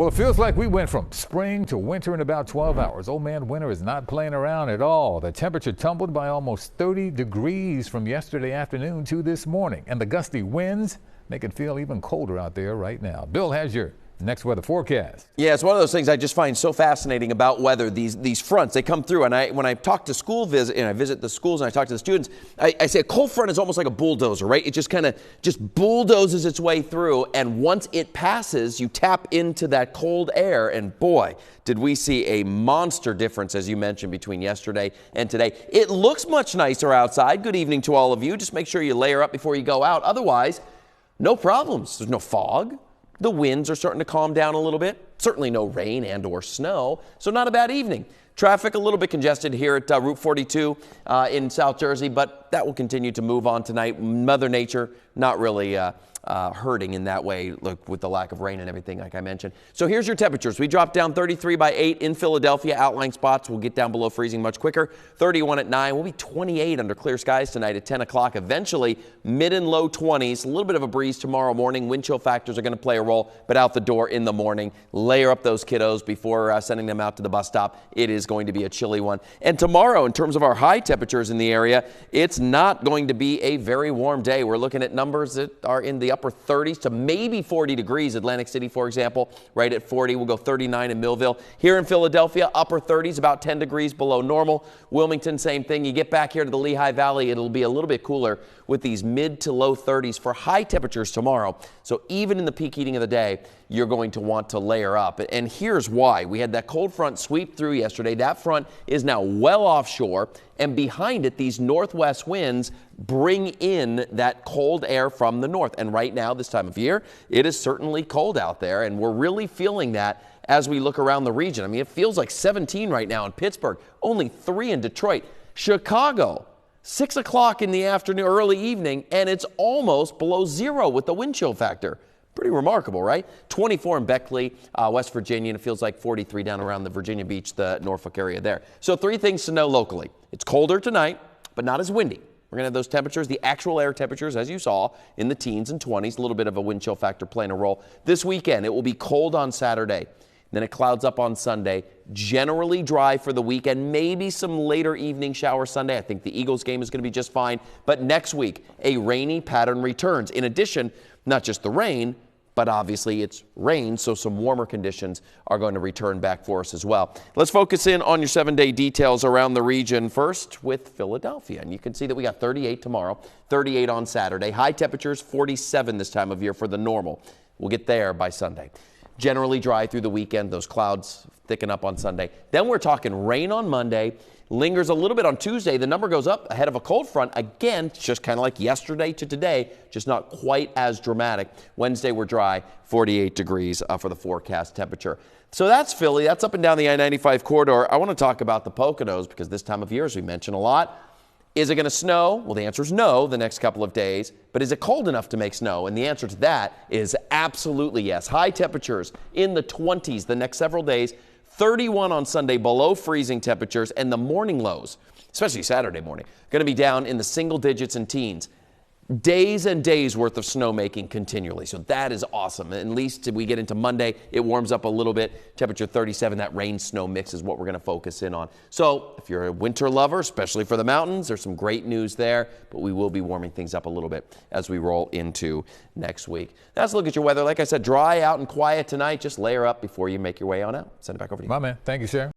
Well, it feels like we went from spring to winter in about 12 hours. Old man winter is not playing around at all. The temperature tumbled by almost 30 degrees from yesterday afternoon to this morning. And the gusty winds make it feel even colder out there right now. Bill has your next weather forecast. Yeah, it's one of those things I just find so fascinating about weather. These fronts, they come through, and when I talk to I visit the schools and I talk to the students, I say a cold front is almost like a bulldozer, right? It just kind of bulldozes its way through, and once it passes, you tap into that cold air, and boy, did we see a monster difference, as you mentioned, between yesterday and today. It looks much nicer outside. Good evening to all of you. Just make sure you layer up before you go out. Otherwise, no problems. There's no fog. The winds are starting to calm down a little bit. Certainly no rain and or snow, so not a bad evening. Traffic a little bit congested here at Route 42 in South Jersey, but that will continue to move on tonight. Mother Nature not really hurting in that way, look, with the lack of rain and everything, like I mentioned. So here's your temperatures. We dropped down 33 by 8 in Philadelphia. Outlying spots will get down below freezing much quicker. 31 at 9. We'll be 28 under clear skies tonight at 10 o'clock. Eventually, mid and low 20s. A little bit of a breeze tomorrow morning. Wind chill factors are going to play a role, but out the door in the morning. Layer up those kiddos before sending them out to the bus stop. It is going to be a chilly one. And tomorrow, in terms of our high temperatures in the area, it's not going to be a very warm day. We're looking at numbers that are in the upper 30s to maybe 40 degrees. Atlantic City, for example, right at 40. We'll go 39 in Millville. Here in Philadelphia, upper 30s, about 10 degrees below normal. Wilmington, same thing. You get back here to the Lehigh Valley, it'll be a little bit cooler with these mid to low 30s for high temperatures tomorrow. So even in the peak heating of the day, you're going to want to layer up. And here's why. We had that cold front sweep through yesterday. That front is now well offshore, and behind it, these northwest winds bring in that cold air from the north. And right now, this time of year, it is certainly cold out there, and we're really feeling that as we look around the region. I mean, it feels like 17 right now in Pittsburgh, only 3 in Detroit. Chicago, 6 o'clock in the afternoon, early evening, and it's almost below 0 with the wind chill factor. Pretty remarkable, right? 24 in Beckley, West Virginia, and it feels like 43 down around the Virginia Beach, the Norfolk area there. So 3 things to know locally. It's colder tonight, but not as windy. We're going to have those temperatures, the actual air temperatures, as you saw, in the teens and 20s, a little bit of a wind chill factor playing a role. This weekend, it will be cold on Saturday. Then it clouds up on Sunday. Generally dry for the weekend. Maybe some later evening shower Sunday. I think the Eagles game is going to be just fine. But next week, a rainy pattern returns. In addition, not just the rain, but obviously it's rain, so some warmer conditions are going to return back for us as well. Let's focus in on your 7-day details around the region. First with Philadelphia. And you can see that we got 38 tomorrow, 38 on Saturday. High temperatures, 47 this time of year for the normal. We'll get there by Sunday. Generally dry through the weekend. Those clouds thicken up on Sunday. Then we're talking rain on Monday. Lingers a little bit on Tuesday. The number goes up ahead of a cold front. Again, just kind of like yesterday to today, just not quite as dramatic. Wednesday, we're dry, 48 degrees for the forecast temperature. So that's Philly. That's up and down the I-95 corridor. I want to talk about the Poconos because this time of year, as we mentioned a lot, is it going to snow? Well, the answer is no the next couple of days. But is it cold enough to make snow? And the answer to that is absolutely yes. High temperatures in the 20s the next several days. 31 on Sunday, below freezing temperatures, and the morning lows, especially Saturday morning, going to be down in the single digits and teens. Days and days worth of snowmaking continually. So that is awesome. At least we get into Monday, it warms up a little bit. Temperature 37, that rain-snow mix is what we're going to focus in on. So if you're a winter lover, especially for the mountains, there's some great news there, but we will be warming things up a little bit as we roll into next week. That's a look at your weather. Like I said, dry out and quiet tonight. Just layer up before you make your way on out. Send it back over to you. My man. Thank you, sir.